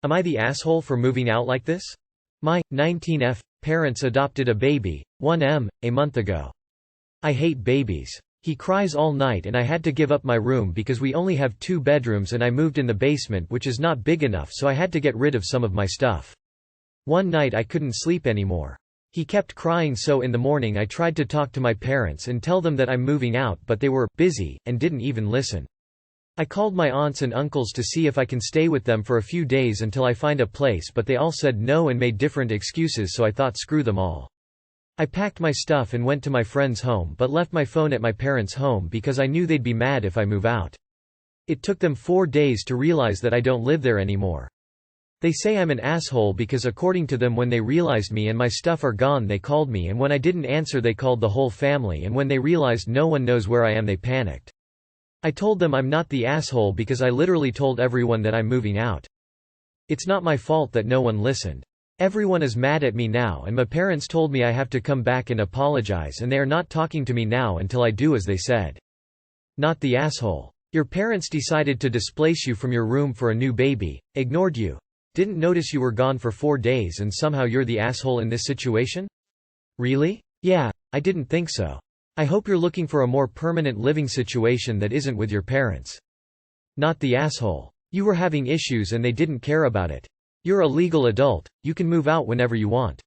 Am I the asshole for moving out like this? My 19F parents adopted a baby, 1M, a month ago. I hate babies. He cries all night and I had to give up my room because we only have 2 bedrooms and I moved in the basement, which is not big enough, so I had to get rid of some of my stuff. One night I couldn't sleep anymore. He kept crying, so in the morning I tried to talk to my parents and tell them that I'm moving out, but they were busy and didn't even listen. I called my aunts and uncles to see if I can stay with them for a few days until I find a place, but they all said no and made different excuses, so I thought screw them all. I packed my stuff and went to my friend's home, but left my phone at my parents' home because I knew they'd be mad if I move out. It took them 4 days to realize that I don't live there anymore. They say I'm an asshole because according to them, when they realized me and my stuff are gone, they called me, and when I didn't answer they called the whole family, and when they realized no one knows where I am they panicked. I told them I'm not the asshole because I literally told everyone that I'm moving out. It's not my fault that no one listened. Everyone is mad at me now, and my parents told me I have to come back and apologize, and they are not talking to me now until I do as they said. Not the asshole. Your parents decided to displace you from your room for a new baby, ignored you. Didn't notice you were gone for 4 days, and somehow you're the asshole in this situation? Really? Yeah, I didn't think so. I hope you're looking for a more permanent living situation that isn't with your parents. Not the asshole. You were having issues and they didn't care about it. You're a legal adult, you can move out whenever you want.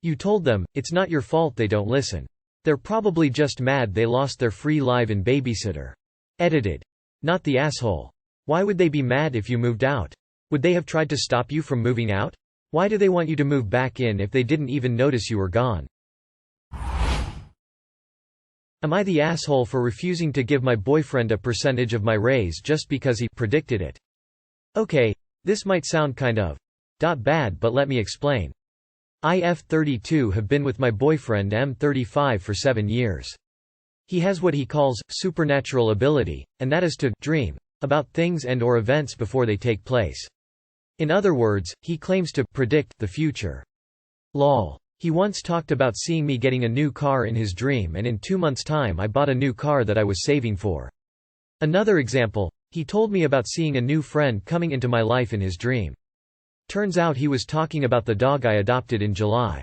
You told them, it's not your fault they don't listen. They're probably just mad they lost their free live-in babysitter. Edited. Not the asshole. Why would they be mad if you moved out? Would they have tried to stop you from moving out? Why do they want you to move back in if they didn't even notice you were gone? Am I the asshole for refusing to give my boyfriend a percentage of my raise just because he predicted it? Okay, this might sound kind of bad, but let me explain. I F32 have been with my boyfriend M35 for 7 years. He has what he calls supernatural ability, and that is to dream about things and or events before they take place. In other words, he claims to predict the future. Lol. He once talked about seeing me getting a new car in his dream, and in 2 months' time I bought a new car that I was saving for. Another example, he told me about seeing a new friend coming into my life in his dream. Turns out he was talking about the dog I adopted in July.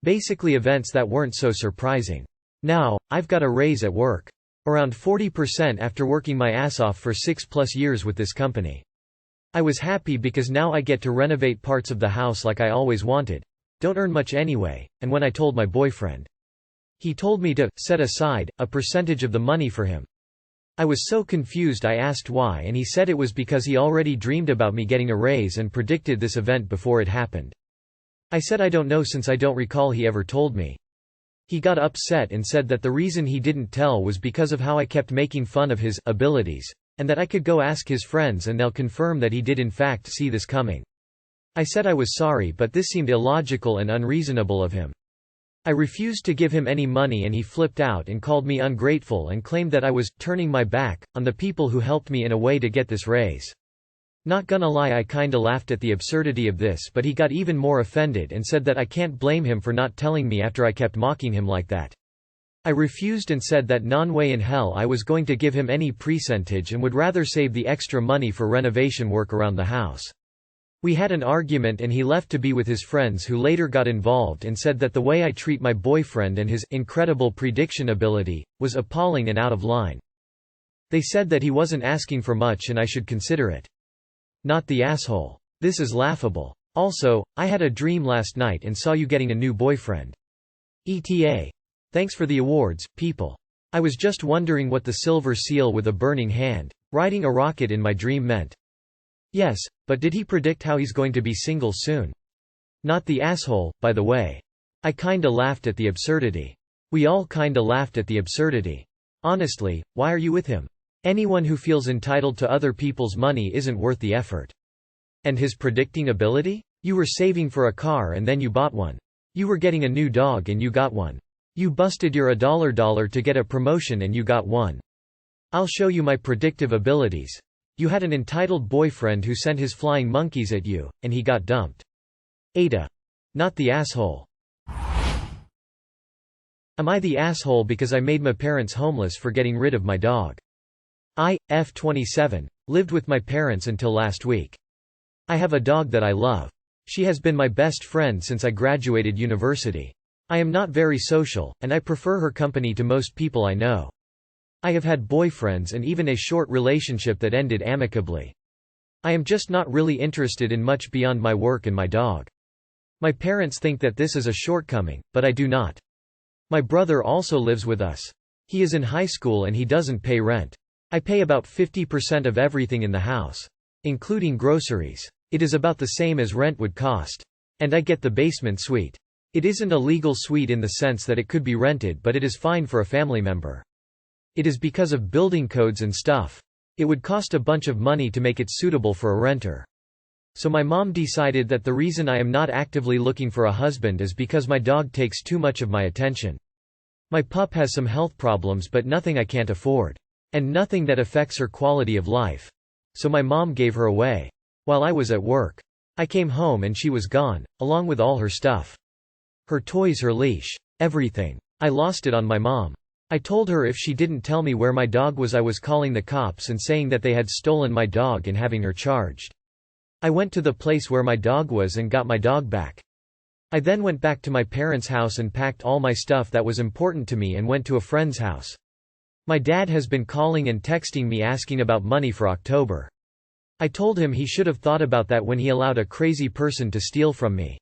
Basically events that weren't so surprising. Now, I've got a raise at work. Around 40% after working my ass off for 6+ years with this company. I was happy because now I get to renovate parts of the house like I always wanted. Don't earn much anyway, and when I told my boyfriend, he told me to set aside a percentage of the money for him. I was so confused I asked why, and he said it was because he already dreamed about me getting a raise and predicted this event before it happened. I said I don't know since I don't recall he ever told me. He got upset and said that the reason he didn't tell was because of how I kept making fun of his abilities, and that I could go ask his friends and they'll confirm that he did in fact see this coming. I said I was sorry, but this seemed illogical and unreasonable of him. I refused to give him any money and he flipped out and called me ungrateful and claimed that I was turning my back on the people who helped me in a way to get this raise. Not gonna lie, I kinda laughed at the absurdity of this, but he got even more offended and said that I can't blame him for not telling me after I kept mocking him like that. I refused and said that no way in hell I was going to give him any percentage and would rather save the extra money for renovation work around the house. We had an argument and he left to be with his friends, who later got involved and said that the way I treat my boyfriend and his incredible prediction ability was appalling and out of line. They said that he wasn't asking for much and I should consider it. Not the asshole. This is laughable. Also, I had a dream last night and saw you getting a new boyfriend. ETA. Thanks for the awards, people. I was just wondering what the silver seal with a burning hand, riding a rocket in my dream meant. Yes, but did he predict how he's going to be single soon? Not the asshole, by the way. I kinda laughed at the absurdity. We all kinda laughed at the absurdity. Honestly, why are you with him? Anyone who feels entitled to other people's money isn't worth the effort. And his predicting ability? You were saving for a car and then you bought one. You were getting a new dog and you got one. You busted your $1 to get a promotion and you got one. I'll show you my predictive abilities. You had an entitled boyfriend who sent his flying monkeys at you, and he got dumped. AITA. Not the asshole. Am I the asshole because I made my parents homeless for getting rid of my dog? I, F27, lived with my parents until last week. I have a dog that I love. She has been my best friend since I graduated university. I am not very social, and I prefer her company to most people I know. I have had boyfriends and even a short relationship that ended amicably. I am just not really interested in much beyond my work and my dog. My parents think that this is a shortcoming, but I do not. My brother also lives with us. He is in high school and he doesn't pay rent. I pay about 50% of everything in the house, including groceries. It is about the same as rent would cost. And I get the basement suite. It isn't a legal suite in the sense that it could be rented, but it is fine for a family member. It is because of building codes and stuff. It would cost a bunch of money to make it suitable for a renter. So my mom decided that the reason I am not actively looking for a husband is because my dog takes too much of my attention. My pup has some health problems but nothing I can't afford. And nothing that affects her quality of life. So my mom gave her away. While I was at work. I came home and she was gone, along with all her stuff. Her toys, her leash. Everything. I lost it on my mom. I told her if she didn't tell me where my dog was I was calling the cops and saying that they had stolen my dog and having her charged. I went to the place where my dog was and got my dog back. I then went back to my parents' house and packed all my stuff that was important to me and went to a friend's house. My dad has been calling and texting me asking about money for October. I told him he should have thought about that when he allowed a crazy person to steal from me.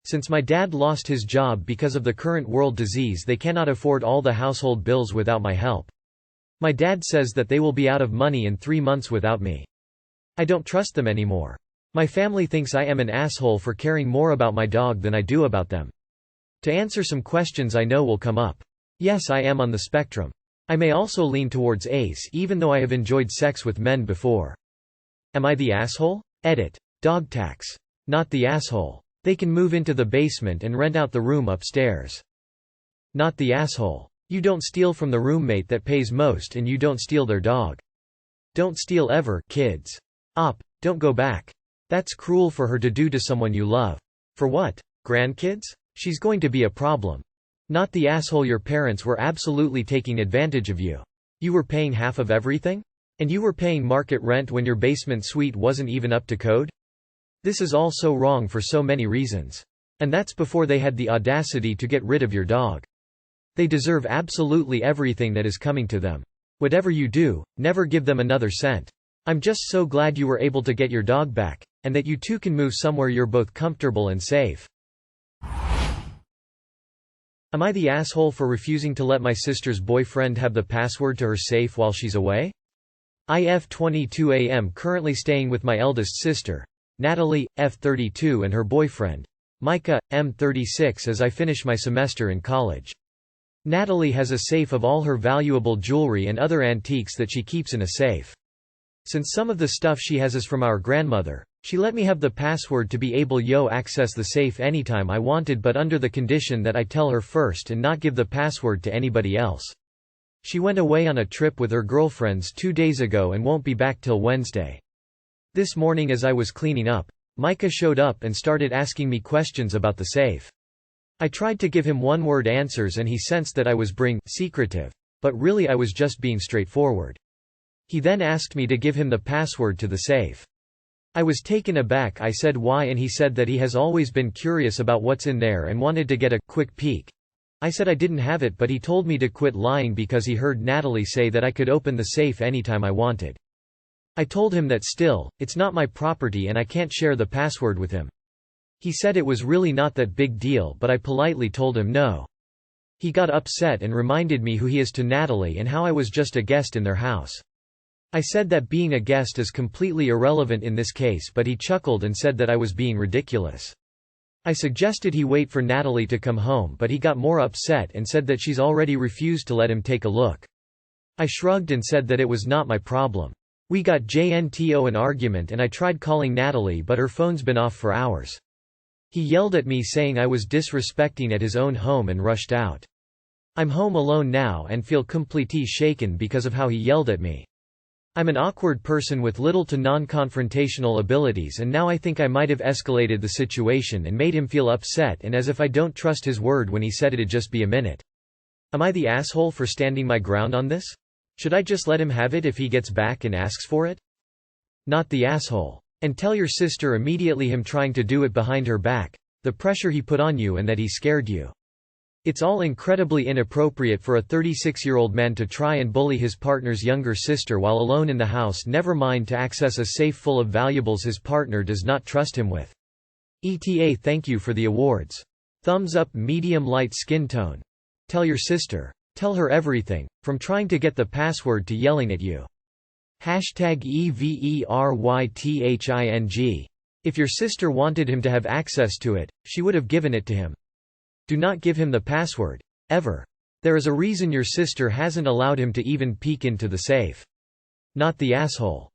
Since my dad lost his job because of the current world disease, they cannot afford all the household bills without my help. My dad says that they will be out of money in 3 months without me. I don't trust them anymore. My family thinks I am an asshole for caring more about my dog than I do about them. To answer some questions I know will come up. Yes, I am on the spectrum. I may also lean towards ace even though I have enjoyed sex with men before. Am I the asshole? Edit. Dog tax. Not the asshole. They can move into the basement and rent out the room upstairs. Not the asshole. You don't steal from the roommate that pays most and you don't steal their dog. Don't steal ever, kids. Don't go back. That's cruel for her to do to someone you love. For what? Grandkids? She's going to be a problem. Not the asshole. Your parents were absolutely taking advantage of you. You were paying half of everything? And you were paying market rent when your basement suite wasn't even up to code? This is all so wrong for so many reasons. And that's before they had the audacity to get rid of your dog. They deserve absolutely everything that is coming to them. Whatever you do, never give them another cent. I'm just so glad you were able to get your dog back, and that you two can move somewhere you're both comfortable and safe. Am I the asshole for refusing to let my sister's boyfriend have the password to her safe while she's away? IF 22 AM currently staying with my eldest sister, Natalie, F32, and her boyfriend, Micah, M36, as I finish my semester in college. Natalie has a safe of all her valuable jewelry and other antiques that she keeps in a safe. Since some of the stuff she has is from our grandmother, she let me have the password to be able to access the safe anytime I wanted, but under the condition that I tell her first and not give the password to anybody else. She went away on a trip with her girlfriends 2 days ago and won't be back till Wednesday. This morning as I was cleaning up, Micah showed up and started asking me questions about the safe. I tried to give him one-word answers and he sensed that I was being secretive, but really I was just being straightforward. He then asked me to give him the password to the safe. I was taken aback. I said why, and he said that he has always been curious about what's in there and wanted to get a quick peek. I said I didn't have it, but he told me to quit lying because he heard Natalie say that I could open the safe anytime I wanted. I told him that still, it's not my property and I can't share the password with him. He said it was really not that big deal, but I politely told him no. He got upset and reminded me who he is to Natalie and how I was just a guest in their house. I said that being a guest is completely irrelevant in this case, but he chuckled and said that I was being ridiculous. I suggested he wait for Natalie to come home, but he got more upset and said that she's already refused to let him take a look. I shrugged and said that it was not my problem. We got JNTO an argument and I tried calling Natalie, but her phone's been off for hours. He yelled at me saying I was disrespecting at his own home and rushed out. I'm home alone now and feel completely shaken because of how he yelled at me. I'm an awkward person with little to non-confrontational abilities, and now I think I might have escalated the situation and made him feel upset, and as if I don't trust his word when he said it'd just be a minute. Am I the asshole for standing my ground on this? Should I just let him have it if he gets back and asks for it? Not the asshole. And tell your sister immediately him trying to do it behind her back, the pressure he put on you and that he scared you. It's all incredibly inappropriate for a 36-year-old man to try and bully his partner's younger sister while alone in the house, never mind to access a safe full of valuables his partner does not trust him with. ETA Thank you for the awards. Thumbs up medium light skin tone. Tell your sister. Tell her everything, from trying to get the password to yelling at you. #EVERYTHING. If your sister wanted him to have access to it, she would have given it to him. Do not give him the password. Ever. There is a reason your sister hasn't allowed him to even peek into the safe. Not the asshole.